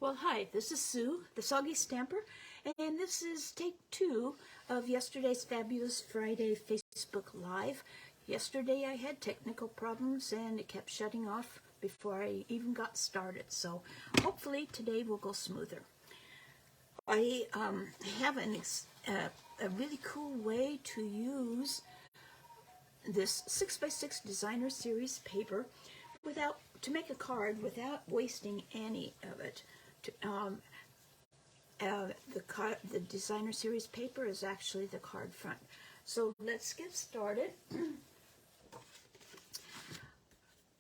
Well, hi, this is Sue, the Soggy Stamper, and this is take 2 of yesterday's Fabulous Friday Facebook Live. Yesterday I had technical problems and it kept shutting off before I even got started, so hopefully today will go smoother. I have a really cool way to use this 6x6 Designer Series paper to make a card without wasting any of it. The Designer Series paper is actually the card front. So let's get started.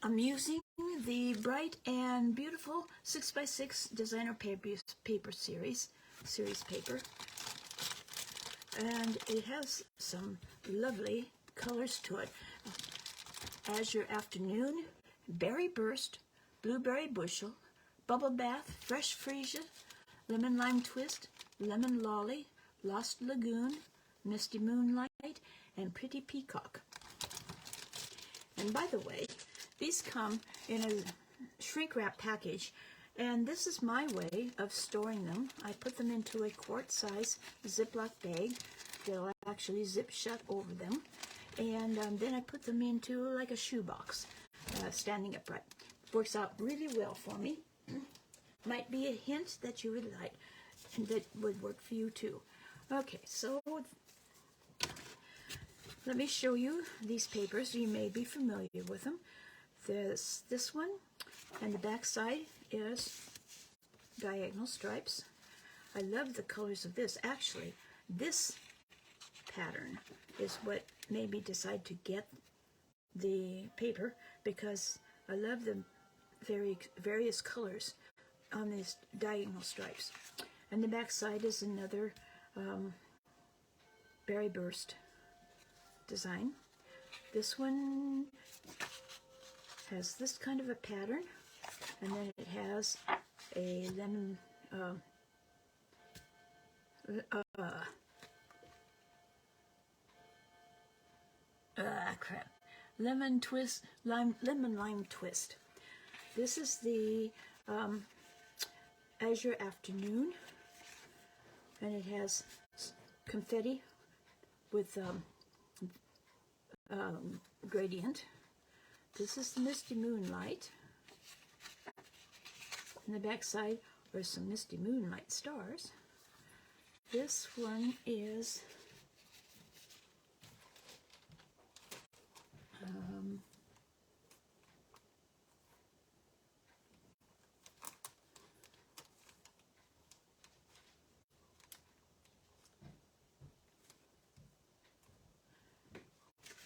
I'm using the bright and beautiful 6x6 Designer paper series paper, and it has some lovely colors to it. Azure Afternoon, Berry Burst, Blueberry Bushel, Bubble Bath, Fresh Freesia, Lemon Lime Twist, Lemon Lolly, Lost Lagoon, Misty Moonlight, and Pretty Peacock. And by the way, these come in a shrink wrap package, and this is my way of storing them. I put them into a quart-size Ziploc bag that'll actually zip shut over them, and then I put them into like a shoebox, standing upright. Works out really well for me. Might be a hint that you would like, and that would work for you too. Okay, so let me show you these papers. You may be familiar with them. There's this one, and the back side is diagonal stripes. I love the colors of this. Actually, this pattern is what made me decide to get the paper, because I love the various colors on these diagonal stripes. And the back side is another Berry Burst design. This one has this kind of a pattern, and then it has a lemon lemon lime twist. This is the Azure Afternoon, and it has confetti with gradient. This is the Misty Moonlight. On the back side are some Misty Moonlight stars. This one is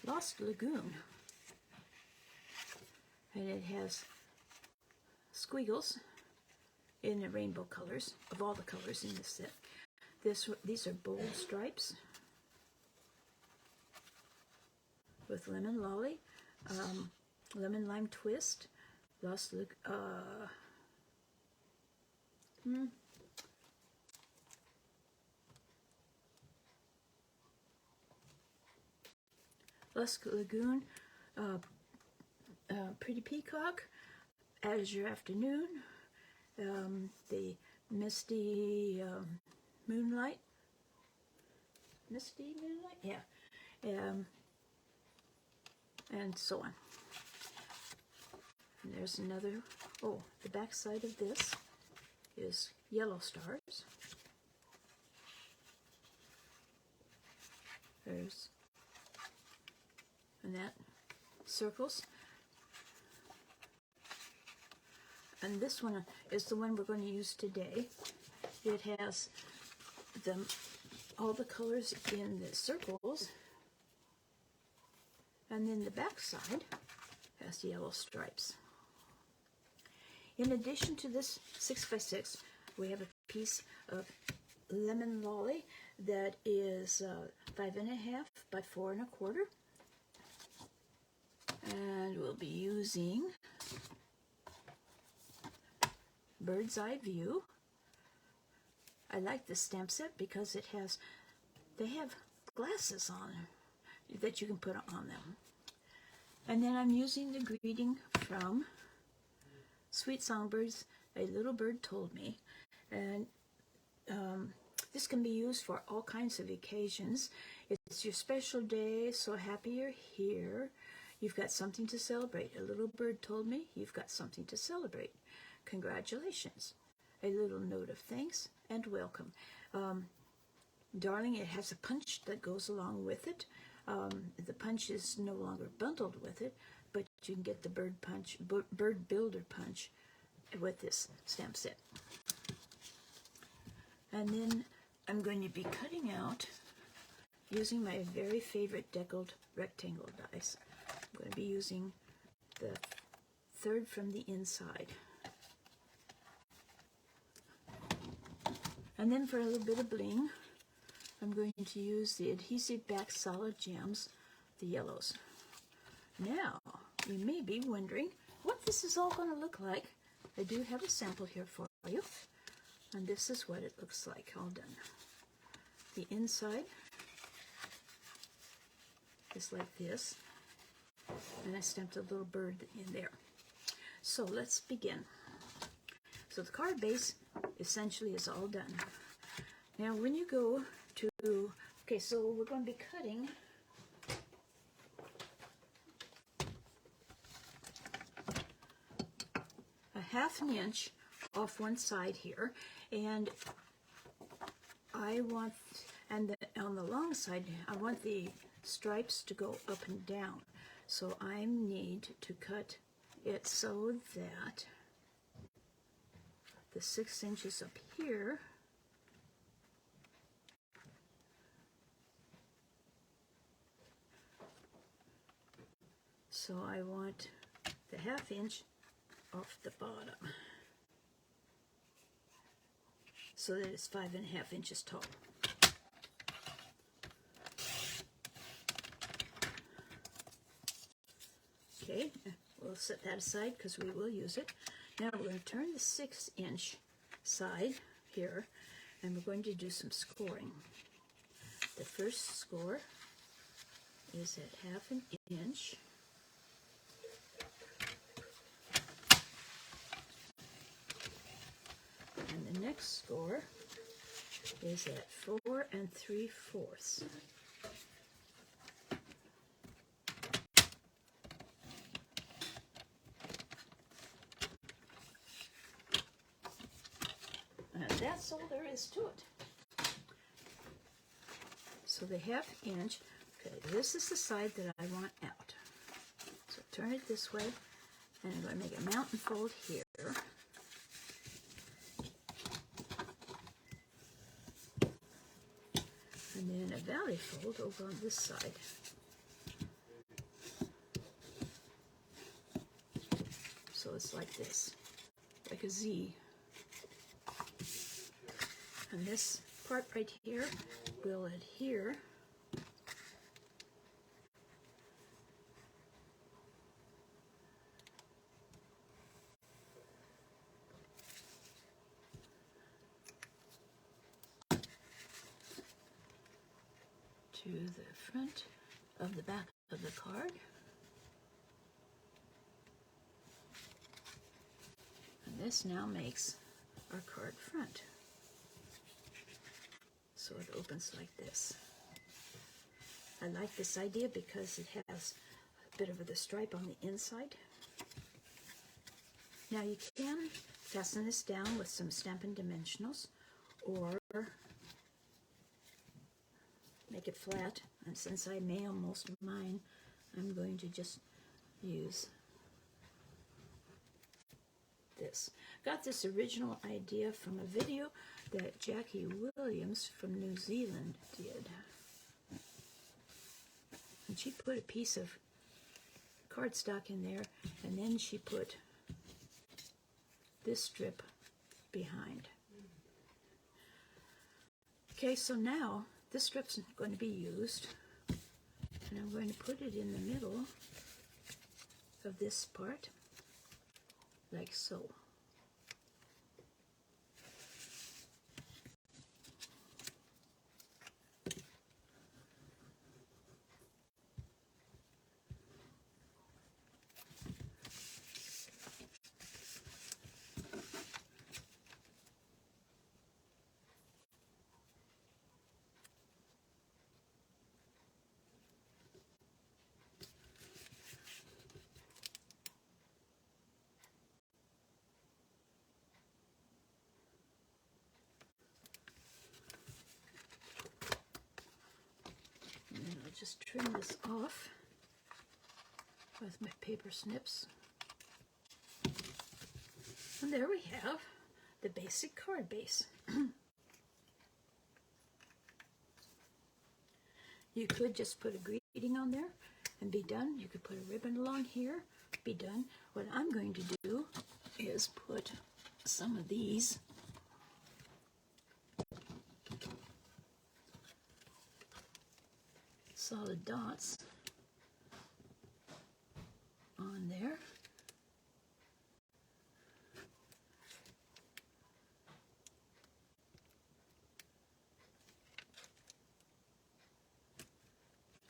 Lost Lagoon, and it has squiggles in the rainbow colors, of all the colors in this set. These are bold stripes with lemon lolly, lemon lime twist, Lost Lagoon, Pretty Peacock, Azure Afternoon, the Misty Moonlight, yeah, and so on. And there's another, the back side of this is yellow stars. There's, and that circles. And this one is the one we're going to use today. It has all the colors in the circles, and then the back side has yellow stripes. In addition to this 6x6, we have a piece of lemon lolly that is 5.5 by 4 1/4, and we'll be using Bird's Eye View. I like this stamp set because they have glasses on that you can put on them. And then I'm using the greeting from Sweet Songbirds A Little Bird Told Me. And this can be used for all kinds of occasions. It's your special day, so happy you're here. You've got something to celebrate. A little bird told me you've got something to celebrate. Congratulations. A little note of thanks and welcome. Darling, it has a punch that goes along with it. The punch is no longer bundled with it, but you can get the bird builder punch with this stamp set. And then I'm going to be cutting out using my very favorite deckled rectangle dies. I'm going to be using the third from the inside. And then for a little bit of bling, I'm going to use the adhesive back solid gems, the yellows. Now, you may be wondering what this is all going to look like. I do have a sample here for you. And this is what it looks like, all done. The inside is like this. And I stamped a little bird in there. So let's begin. So the card base essentially is all done. Now when you go to, okay, so we're going to be cutting a 1/2 inch off one side here, and I want, and on the long side, I want the stripes to go up and down. So I need to cut it so that the 6 inches up here so I want the 1/2 inch off the bottom so that it's 5.5 inches tall. Okay, we'll set that aside because we will use it. Now we're going to turn the 6 inch side here, and we're going to do some scoring. The first score is at 1/2 inch. And the next score is at 4 3/4. And that's all there is to it. So the 1/2 inch, okay, this is the side that I want out. So turn it this way, and I'm going to make a mountain fold here. And then a valley fold over on this side. So it's like this, like a Z. And this part right here will adhere to the front of the back of the card. And this now makes our card front. So it opens like this. I like this idea because it has a bit of the stripe on the inside. Now you can fasten this down with some Stampin' Dimensionals or make it flat. And since I mail most of mine, I'm going to just use this. Got this original idea from a video that Jackie Williams from New Zealand did. And she put a piece of cardstock in there, and then she put this strip behind. Okay, so now this strip's going to be used, and I'm going to put it in the middle of this part, like so. just trim this off with my paper snips. And there we have the basic card base. You could just put a greeting on there and be done. You could put a ribbon along here, be done. What I'm going to do is put some of these solid dots on there.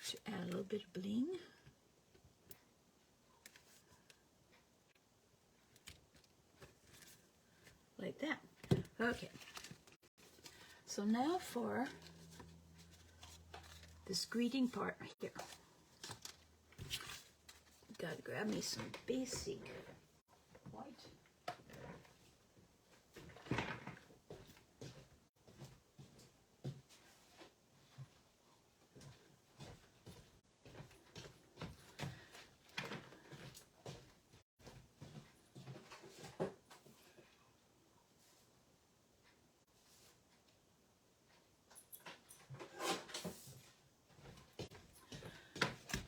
To add a little bit of bling. Like that. Okay. So now for this greeting part right here. Gotta grab me some basic white.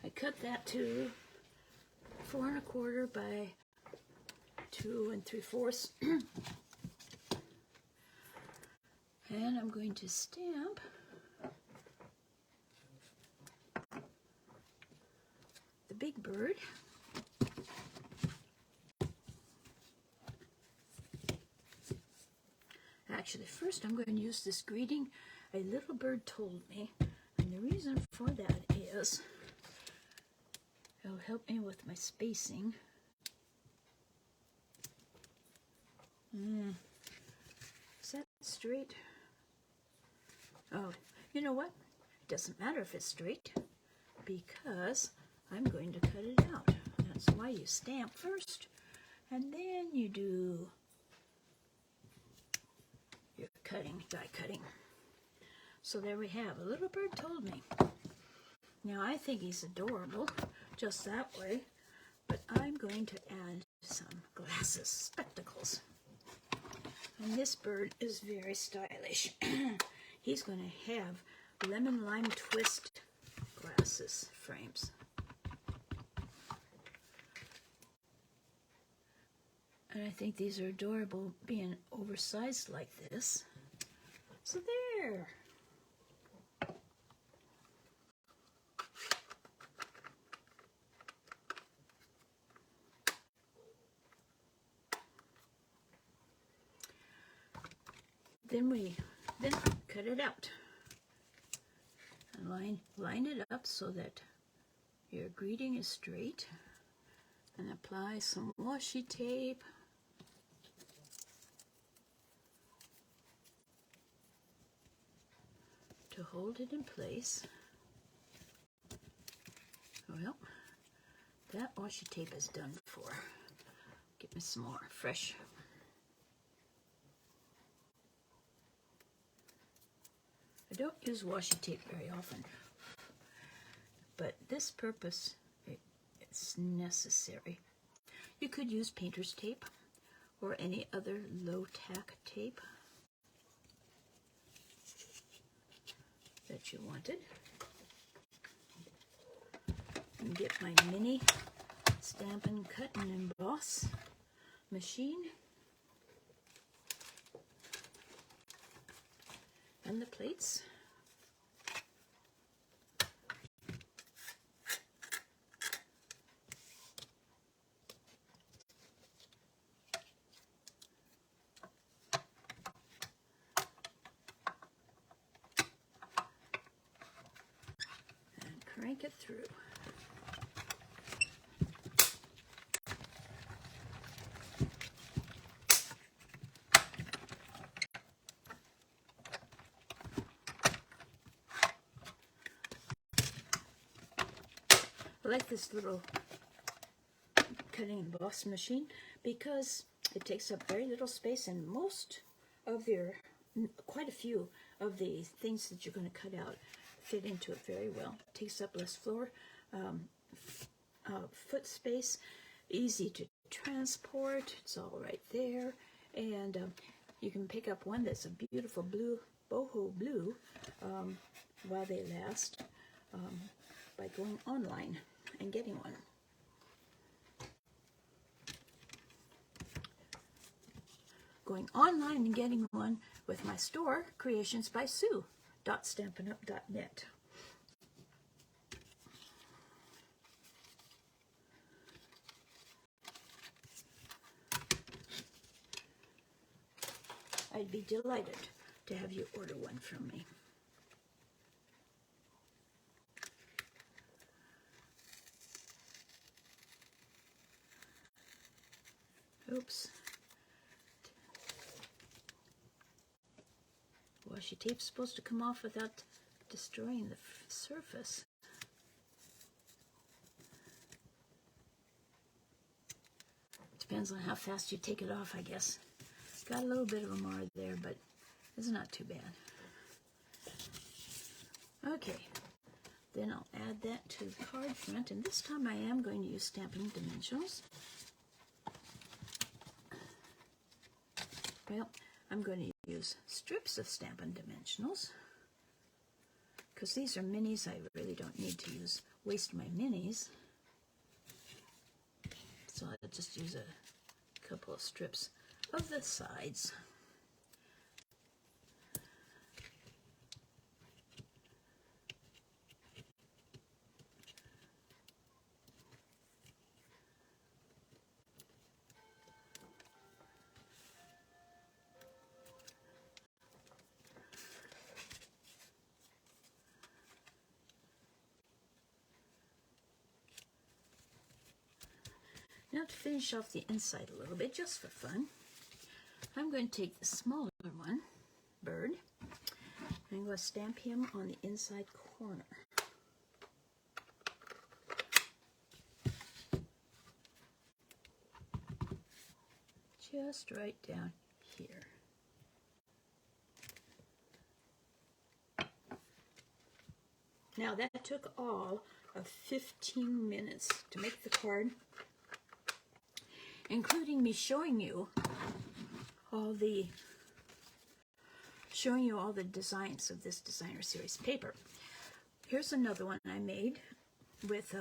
I cut that to 4 1/4 by 2 3/4. And I'm going to stamp the big bird. Actually, first I'm going to use this greeting a little bird told me, and the reason for that is it'll help me with my spacing. Is that straight? Oh, you know what? Doesn't matter if it's straight because I'm going to cut it out. That's why you stamp first and then you do your cutting, die cutting. So there we have, a little bird told me. Now I think he's adorable just that way, but I'm going to add some glasses, spectacles. And this bird is very stylish. He's going to have lemon lime twist glasses frames. And I think these are adorable being oversized like this. So there. Then cut it out and line it up so that your greeting is straight, and apply some washi tape to hold it in place. Well, that washi tape is done for. Get me some more fresh. I don't use washi tape very often, but this purpose, it's necessary. You could use painter's tape or any other low-tack tape that you wanted. And get my mini Stamp and Cut and Emboss machine. And the plates. And crank it through. I like this little cutting and emboss machine because it takes up very little space, and quite a few of the things that you're going to cut out fit into it very well. Takes up less floor, foot space, easy to transport. It's all right there. And you can pick up one that's a beautiful blue, boho blue, while they last, by going online and getting one. Going online and getting one with my store, Creations by Sue, .stampinup.net. I'd be delighted to have you order one from me. Oops. Washi tape's supposed to come off without destroying the surface. Depends on how fast you take it off, I guess. Got a little bit of a mar there, but it's not too bad. Okay, then I'll add that to the card front, and this time I am going to use Stampin' Dimensionals. Well, I'm going to use strips of Stampin' Dimensionals, because these are minis. I really don't need to waste my minis. So I'll just use a couple of strips of the sides. Now to finish off the inside a little bit, just for fun, I'm going to take the smaller one, bird, and I'm going to stamp him on the inside corner. Just right down here. Now that took all of 15 minutes to make the card, including me showing you all the designs of this designer series paper. Here's another one I made with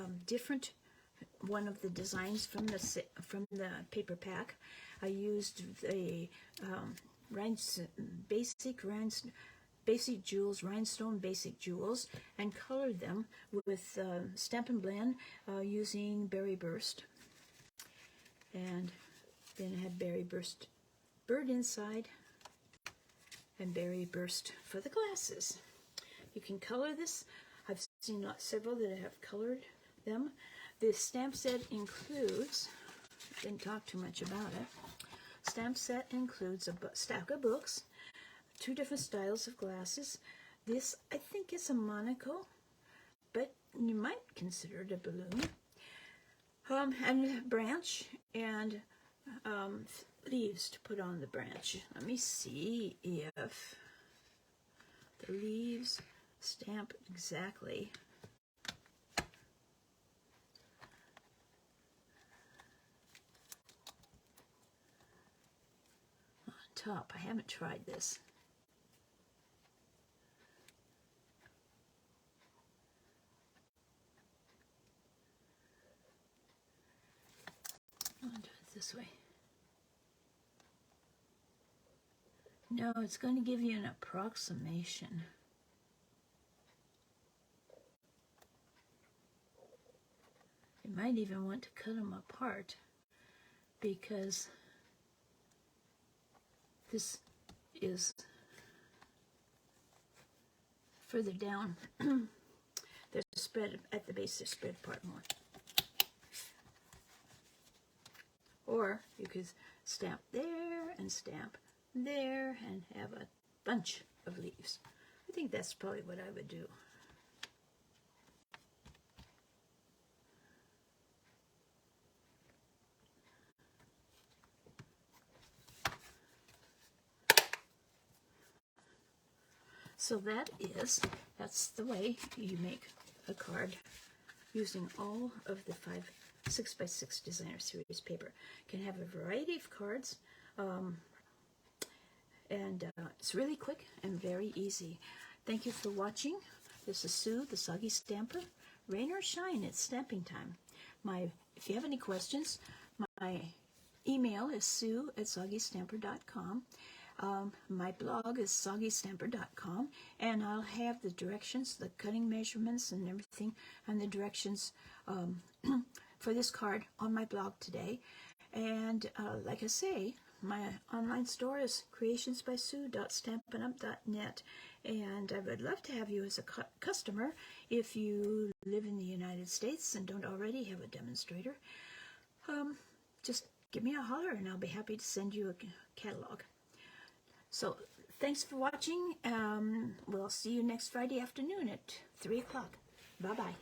one of the designs from the paper pack. I used the basic jewels, rhinestone basic jewels, and colored them with Stampin' Blend using Berry Burst. And then I had Berry Burst bird inside and Berry Burst for the glasses. You can color this. I've seen several that have colored them. The stamp set includes, didn't talk too much about it, stamp set includes a stack of books, 2 different styles of glasses. This, I think, is a monocle, but you might consider it a balloon. And a branch and leaves to put on the branch. Let me see if the leaves stamp exactly. On top, I haven't tried this. I'll do it this way. No, it's going to give you an approximation. You might even want to cut them apart, because this is further down. There's a spread at the base, there's spread apart more. Or you could stamp there and stamp there and have a bunch of leaves. I think that's probably what I would do. So that is That's the way you make a card using all of the 6x6 designer series paper. You can have a variety of cards, and it's really quick and very easy. Thank you for watching. This is Sue, the Soggy Stamper. Rain or shine, it's stamping time. If you have any questions, my email is sue@soggystamper.com. My blog is soggystamper.com, and I'll have the directions, the cutting measurements and everything, and the directions for this card on my blog today. And like I say, my online store is creationsbysue.stampinup.net, and I would love to have you as a customer if you live in the United States and don't already have a demonstrator. Just give me a holler and I'll be happy to send you a catalog. So thanks for watching. We'll see you next Friday afternoon at 3 o'clock. Bye-bye.